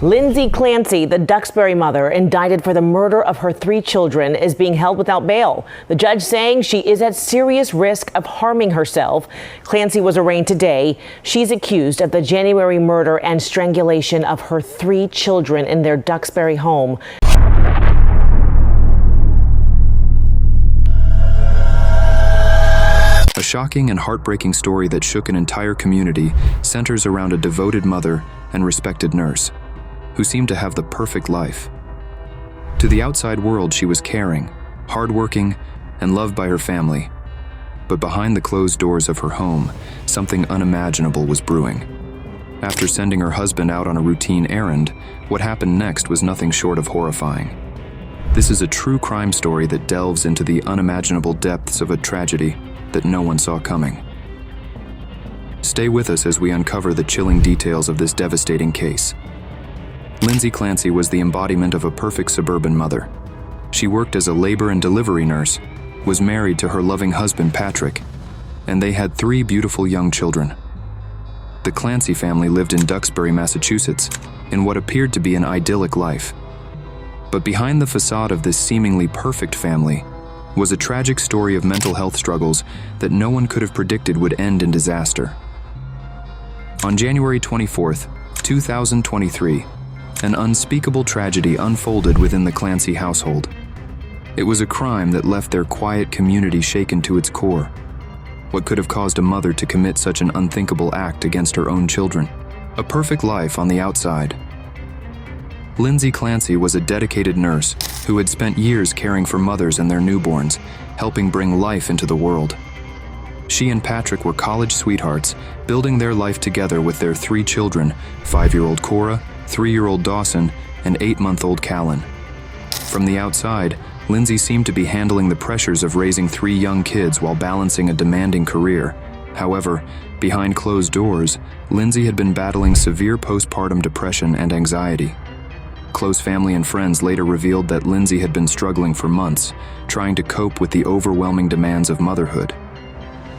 Lindsay Clancy, the Duxbury mother, indicted for the murder of her 3 children, is being held without bail. The judge saying she is at serious risk of harming herself. Clancy was arraigned today. She's accused of the January murder and strangulation of her 3 children in their Duxbury home. A shocking and heartbreaking story that shook an entire community centers around a devoted mother and respected nurse who seemed to have the perfect life. To the outside world, she was caring, hardworking, and loved by her family. But behind the closed doors of her home, something unimaginable was brewing. After sending her husband out on a routine errand, what happened next was nothing short of horrifying. This is a true crime story that delves into the unimaginable depths of a tragedy that no one saw coming. Stay with us as we uncover the chilling details of this devastating case. Lindsay Clancy was the embodiment of a perfect suburban mother. She worked as a labor and delivery nurse, was married to her loving husband Patrick, and they had 3 beautiful young children. The Clancy family lived in Duxbury, Massachusetts, in what appeared to be an idyllic life. But behind the facade of this seemingly perfect family was a tragic story of mental health struggles that no one could have predicted would end in disaster. On January 24th, 2023, an unspeakable tragedy unfolded within the Clancy household. It was a crime that left their quiet community shaken to its core. What could have caused a mother to commit such an unthinkable act against her own children? A perfect life on the outside. Lindsay Clancy was a dedicated nurse who had spent years caring for mothers and their newborns, helping bring life into the world. She and Patrick were college sweethearts, building their life together with their 3 children, 5-year-old Cora, 3-year-old Dawson, and 8-month-old Callan. From the outside, Lindsay seemed to be handling the pressures of raising 3 young kids while balancing a demanding career. However, behind closed doors, Lindsay had been battling severe postpartum depression and anxiety. Close family and friends later revealed that Lindsay had been struggling for months, trying to cope with the overwhelming demands of motherhood.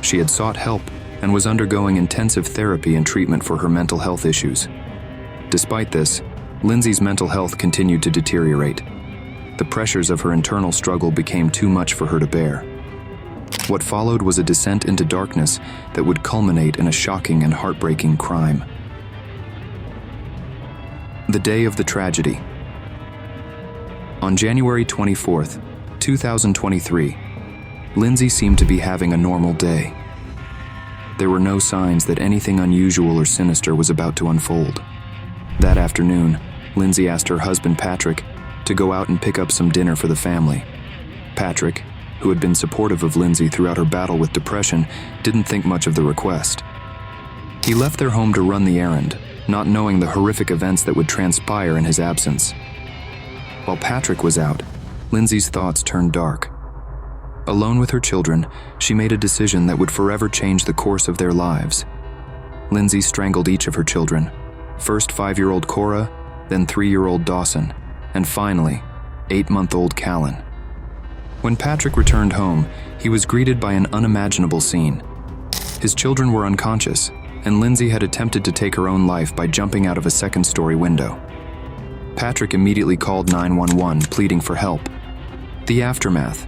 She had sought help and was undergoing intensive therapy and treatment for her mental health issues. Despite this, Lindsay's mental health continued to deteriorate. The pressures of her internal struggle became too much for her to bear. What followed was a descent into darkness that would culminate in a shocking and heartbreaking crime. The day of the tragedy. On January 24th, 2023, Lindsay seemed to be having a normal day. There were no signs that anything unusual or sinister was about to unfold. That afternoon, Lindsay asked her husband Patrick to go out and pick up some dinner for the family. Patrick, who had been supportive of Lindsay throughout her battle with depression, didn't think much of the request. He left their home to run the errand, not knowing the horrific events that would transpire in his absence. While Patrick was out, Lindsay's thoughts turned dark. Alone with her children, she made a decision that would forever change the course of their lives. Lindsay strangled each of her children, first 5-year-old Cora, then 3-year-old Dawson, and finally, 8-month-old Callan. When Patrick returned home, he was greeted by an unimaginable scene. His children were unconscious, and Lindsay had attempted to take her own life by jumping out of a 2nd-story window. Patrick immediately called 911, pleading for help. The aftermath.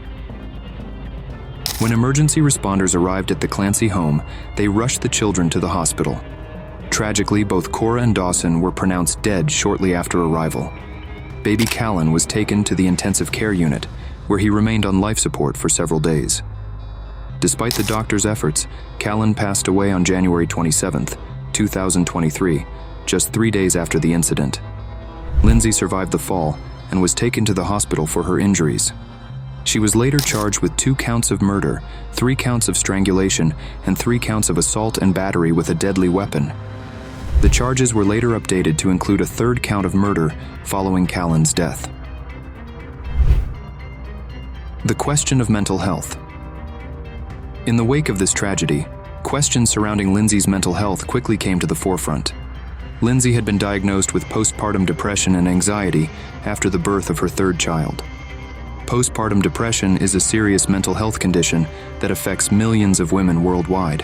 When emergency responders arrived at the Clancy home, they rushed the children to the hospital. Tragically, both Cora and Dawson were pronounced dead shortly after arrival. Baby Callan was taken to the intensive care unit, where he remained on life support for several days. Despite the doctor's efforts, Callan passed away on January 27th, 2023, just 3 days after the incident. Lindsay survived the fall and was taken to the hospital for her injuries. She was later charged with 2 counts of murder, 3 counts of strangulation, and 3 counts of assault and battery with a deadly weapon. The charges were later updated to include a 3rd count of murder following Callan's death. The question of mental health. In the wake of this tragedy, questions surrounding Lindsay's mental health quickly came to the forefront. Lindsay had been diagnosed with postpartum depression and anxiety after the birth of her 3rd child. Postpartum depression is a serious mental health condition that affects millions of women worldwide.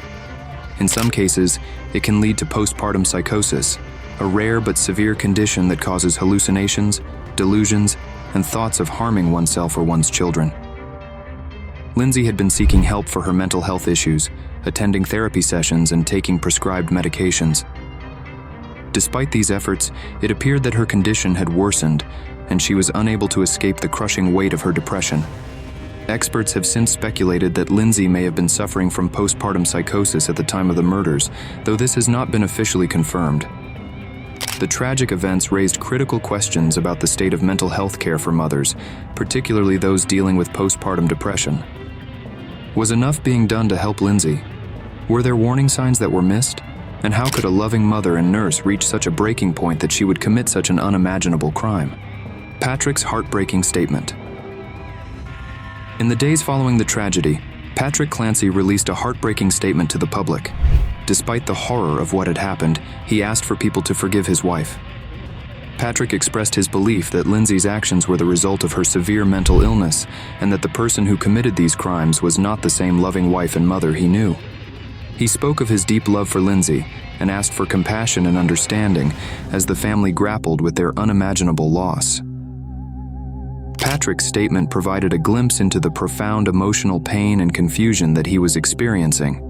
In some cases, it can lead to postpartum psychosis, a rare but severe condition that causes hallucinations, delusions, and thoughts of harming oneself or one's children. Lindsay had been seeking help for her mental health issues, attending therapy sessions and taking prescribed medications. Despite these efforts, it appeared that her condition had worsened, and she was unable to escape the crushing weight of her depression. Experts have since speculated that Lindsay may have been suffering from postpartum psychosis at the time of the murders, though this has not been officially confirmed. The tragic events raised critical questions about the state of mental health care for mothers, particularly those dealing with postpartum depression. Was enough being done to help Lindsay? Were there warning signs that were missed? And how could a loving mother and nurse reach such a breaking point that she would commit such an unimaginable crime? Patrick's heartbreaking statement. In the days following the tragedy, Patrick Clancy released a heartbreaking statement to the public. Despite the horror of what had happened, he asked for people to forgive his wife. Patrick expressed his belief that Lindsay's actions were the result of her severe mental illness, and that the person who committed these crimes was not the same loving wife and mother he knew. He spoke of his deep love for Lindsay and asked for compassion and understanding as the family grappled with their unimaginable loss. Patrick's statement provided a glimpse into the profound emotional pain and confusion that he was experiencing.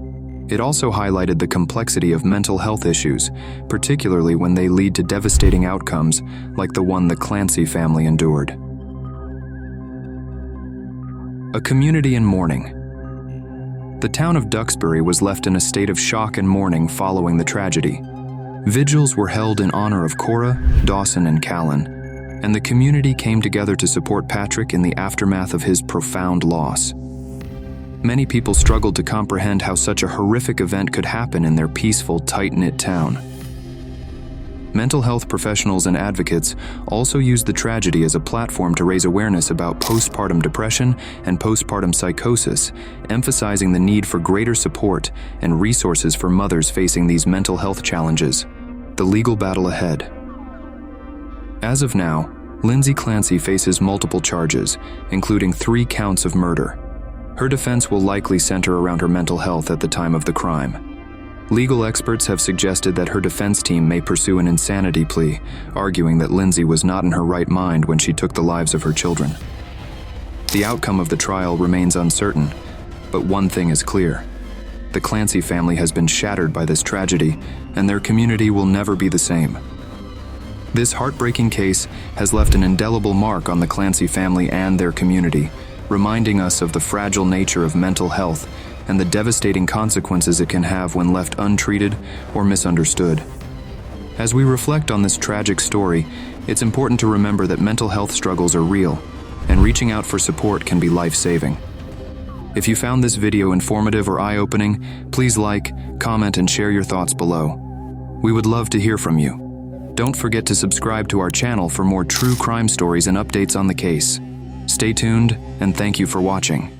It also highlighted the complexity of mental health issues, particularly when they lead to devastating outcomes like the one the Clancy family endured. A community in mourning. The town of Duxbury was left in a state of shock and mourning following the tragedy. Vigils were held in honor of Cora, Dawson, and Callan, and the community came together to support Patrick in the aftermath of his profound loss. Many people struggled to comprehend how such a horrific event could happen in their peaceful, tight-knit town. Mental health professionals and advocates also used the tragedy as a platform to raise awareness about postpartum depression and postpartum psychosis, emphasizing the need for greater support and resources for mothers facing these mental health challenges. The legal battle ahead. As of now, Lindsay Clancy faces multiple charges, including 3 counts of murder. Her defense will likely center around her mental health at the time of the crime. Legal experts have suggested that her defense team may pursue an insanity plea, arguing that Lindsay was not in her right mind when she took the lives of her children. The outcome of the trial remains uncertain, but one thing is clear. The Clancy family has been shattered by this tragedy, and their community will never be the same. This heartbreaking case has left an indelible mark on the Clancy family and their community, reminding us of the fragile nature of mental health and the devastating consequences it can have when left untreated or misunderstood. As we reflect on this tragic story, it's important to remember that mental health struggles are real, and reaching out for support can be life-saving. If you found this video informative or eye-opening, please like, comment, and share your thoughts below. We would love to hear from you. Don't forget to subscribe to our channel for more true crime stories and updates on the case. Stay tuned, and thank you for watching.